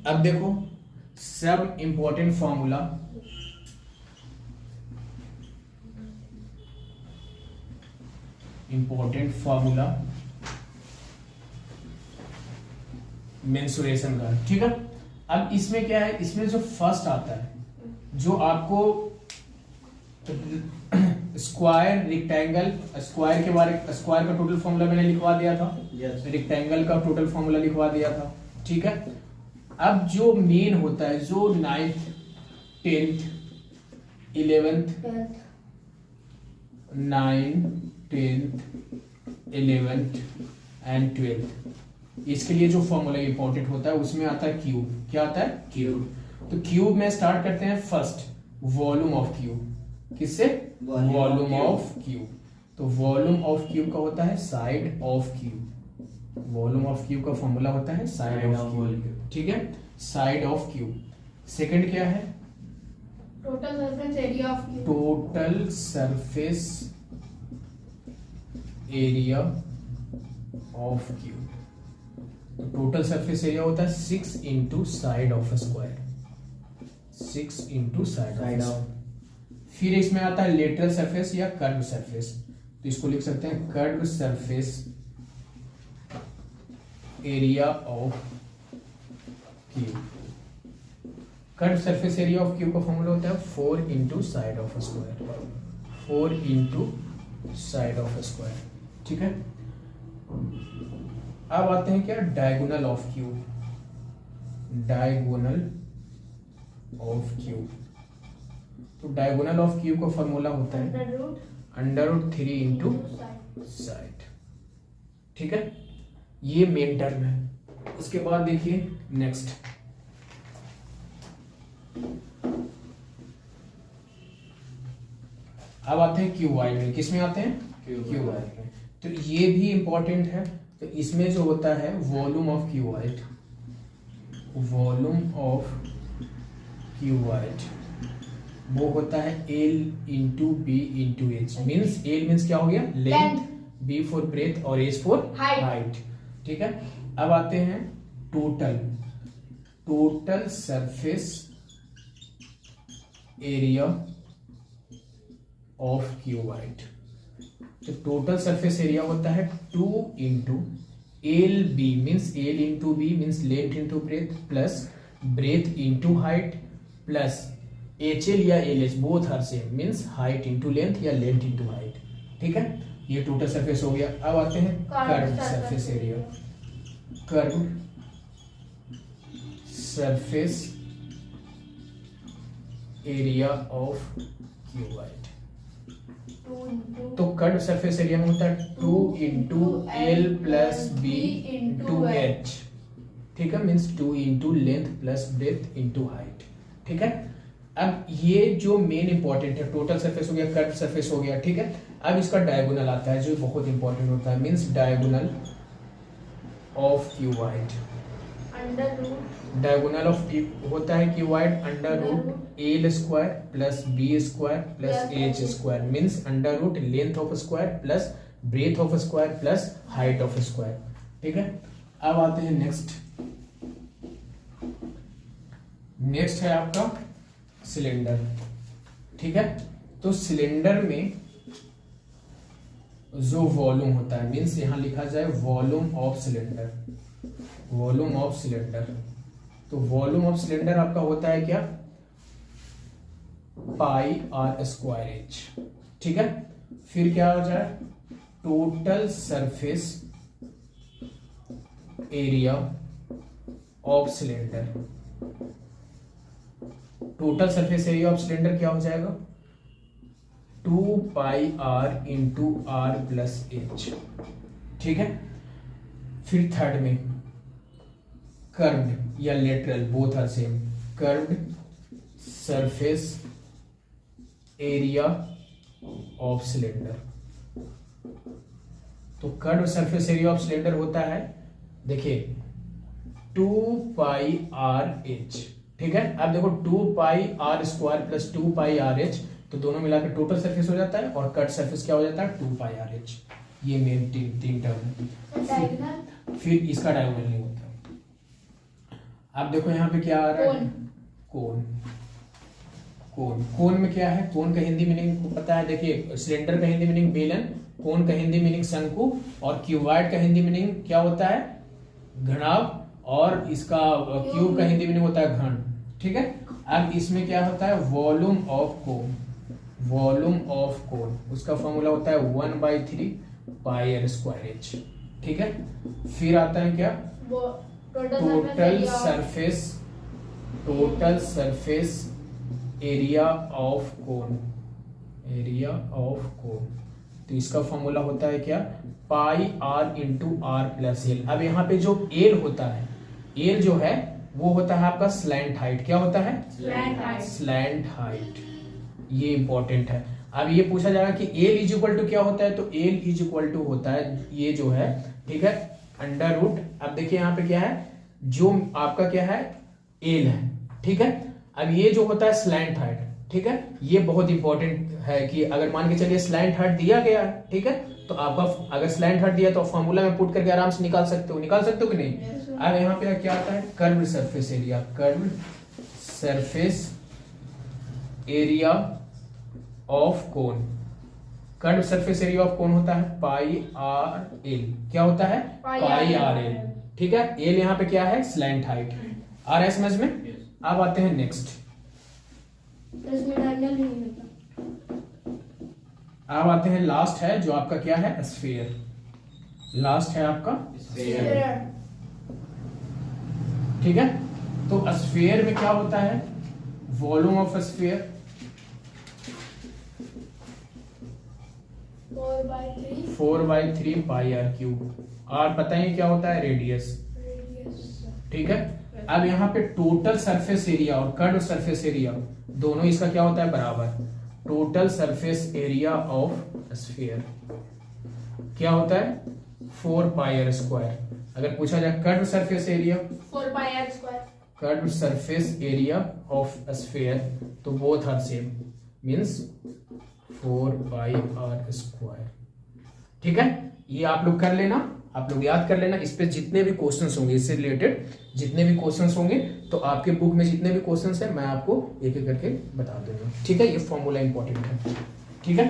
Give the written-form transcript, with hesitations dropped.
अब देखो सब important formula, important formula mensuration का, ठीक है। अब इसमें क्या है, इसमें जो फर्स्ट आता है, जो आपको स्क्वायर रेक्टेंगल, स्क्वायर के बारे, स्क्वायर का टोटल फॉर्मूला मैंने लिखवा दिया था, रेक्टेंगल का टोटल फॉर्मूला लिखवा दिया था, ठीक है। अब जो मेन होता है, जो 9th 10th 11th 9th 10th 11th and 12th, इसके लिए जो फॉर्मूला इंपॉर्टेंट होता है उसमें आता है क्यूब। क्या आता है? क्यूब। तो क्यूब में स्टार्ट करते हैं फर्स्ट, वॉल्यूम ऑफ क्यूब। किससे? Volume of cube. तो वॉल्यूम ऑफ क्यूब का होता है side of cube. Volume of cube का फॉर्मूला होता है साइड ऑफ क्यूब, ठीक है, साइड ऑफ क्यूब। सेकंड क्या है? Total surface area of cube. Total surface area of cube. तो टोटल सरफेस एरिया होता है 6 into side of square, 6 into side of. फिर इसमें आता है लेटरल सरफेस या कर्व सरफेस, तो इसको लिख सकते हैं curve surface area of cube. Curve surface area of cube का फॉर्मूला होता है 4 into side of square, 4 into side of square, ठीक है। अब आते हैं क्या, diagonal of cube. Diagonal of cube, तो डायगोनल ऑफ क्यूब का फॉर्मूला होता है अंडर रूट 3 इंटू साइड, ठीक है। ये मेन टर्म है। उसके बाद देखिए नेक्स्ट, अब आते हैं क्यूबॉइड में। किस में आते हैं? क्यूबॉइड में। तो ये भी इंपॉर्टेंट है। तो इसमें जो होता है volume of cuboid, volume of cuboid वो होता है L into B into H. Means L means क्या हो गया? लेंथ, B फॉर ब्रेथ और H फॉर हाइट, ठीक है। अब आते हैं total, total surface area of cuboid. तो टोटल सरफेस एरिया होता है 2 into L B, means L into B means length into breadth, plus breadth into height, plus H L या L H both are same, means height into length या length into height, ठीक है। ये total surface हो गया। अब आते हैं curve surface area, curve surface area of cuboid. तो कर्व सरफेस एरिया में होता है 2 into L plus B into H, ठीक है, means 2 into length plus breadth into height, ठीक है। अब ये जो मेन इंपॉर्टेंट है, टोटल सरफेस हो गया, कर्व सरफेस हो गया, ठीक है। अब इसका डायगोनल आता है जो बहुत इंपॉर्टेंट होता है, means diagonal of cuboid. Diagonal of होता है cuboid under root L square plus B square plus H square, means under root length of square plus breadth of square plus height of square, ठीक है। अब आते हैं next, next है आपका cylinder, ठीक है। तो सिलेंडर में जो वॉल्यूम होता है, मीन्स यहां लिखा जाए volume of cylinder, volume of cylinder. तो वॉल्यूम ऑफ सिलेंडर आपका होता है क्या? पाई आर स्क्वायर एच, ठीक है। फिर क्या हो जाए? Total surface area of cylinder. Total surface area of cylinder क्या हो जाएगा? 2 pi r into r plus h, ठीक है। फिर थर्ड में कर्व्ड या lateral both are same, curved surface area of cylinder. तो curved surface area of cylinder होता है, देखिए 2 पाई आर एच, ठीक है। अब देखो 2 pi r square plus 2 pi r h, तो दोनों मिलाकर टोटल सरफेस हो जाता है, और कट सरफेस क्या हो जाता है? 2 पाई आर एच। ये मेन तीन टर्म है। फिर इसका डायगोनल नहीं होता। अब देखो यहाँ पे क्या आ रहा है, कोन। कोन में क्या है, कोन का हिंदी मीनिंग को पता है, देखिए सिलेंडर का हिंदी मीनिंग बेलन, कोन का हिंदी मीनिंग शंकु, और क्यूबॉइड का हिंदी मीनिंग क्या होता है, घनाभ, और इसका क्यूब का हिंदी मीनिंग होता है घन। ठीक है, अब इसमें क्या होता है, volume of cone. Volume of cone उसका फॉर्मूला होता है 1/3 पाई आर स्क्वायर एच। ठीक है, फिर आता है क्या, total surface area of cone. Area of cone, तो इसका फॉर्मूला होता है क्या, pi r into r plus l. अब यहाँ पे जो एल होता है, एल जो है वो होता है आपका स्लैंट हाइट। क्या होता है, स्लैंट हाइट। ये इंपॉर्टेंट है। अब ये पूछा जाएगा कि एल इज इक्वल टू क्या होता है, तो एल इज इक्वल टू होता है ये जो है, ठीक है, अंडर रूट। अब देखिए यहाँ पे क्या है, जो आपका क्या है, एल है। ठीक है, अब ये जो होता है स्लैंट हाइट। ठीक है, ये बहुत इंपॉर्टेंट है कि अगर मान के चलिए स्लैंट हाइट दिया गया है, ठीक है, तो आपका अगर स्लैंट हाइट दिया तो फॉर्मूला में पुट करके आराम से निकाल सकते हो कि नहीं। अब यहाँ पे क्या आता है, curve surface area. Curve surface area of cone. Curve surface area of कोन होता है पाई आर एल। क्या होता है, पाई आर एल। ठीक है, एल यहाँ पे क्या है, स्लैंट हाइट। आ रहा है समझ में। अब आते हैं नेक्स्ट, अब आते हैं लास्ट है जो आपका क्या है, स्फीयर। लास्ट है आपका स्फीयर। ठीक है, तो स्फीयर में क्या होता है, volume of sphere 4/3 pi R cube. R पता ही क्या होता है, रेडियस। ठीक है, अब यहाँ पे टोटल सरफेस एरिया और कर्व सरफेस एरिया दोनों इसका क्या होता है, बराबर। Total surface area of sphere क्या होता है, 4 पाई आर स्क्वायर। अगर पूछा जाए curve surface area, 4 pi r square. Curve surface area of sphere, तो both are same, means 4 pi r square. ठीक है, ये आप लोग कर लेना, आप लोग याद कर लेना। इस पे जितने भी क्वेश्चंस होंगे, इससे रिलेटेड जितने भी क्वेश्चंस होंगे, तो आपके बुक में जितने भी क्वेश्चंस है मैं आपको एक एक करके बता दूंगा। ठीक है, ये फॉर्मूला इंपॉर्टेंट है। ठीक है।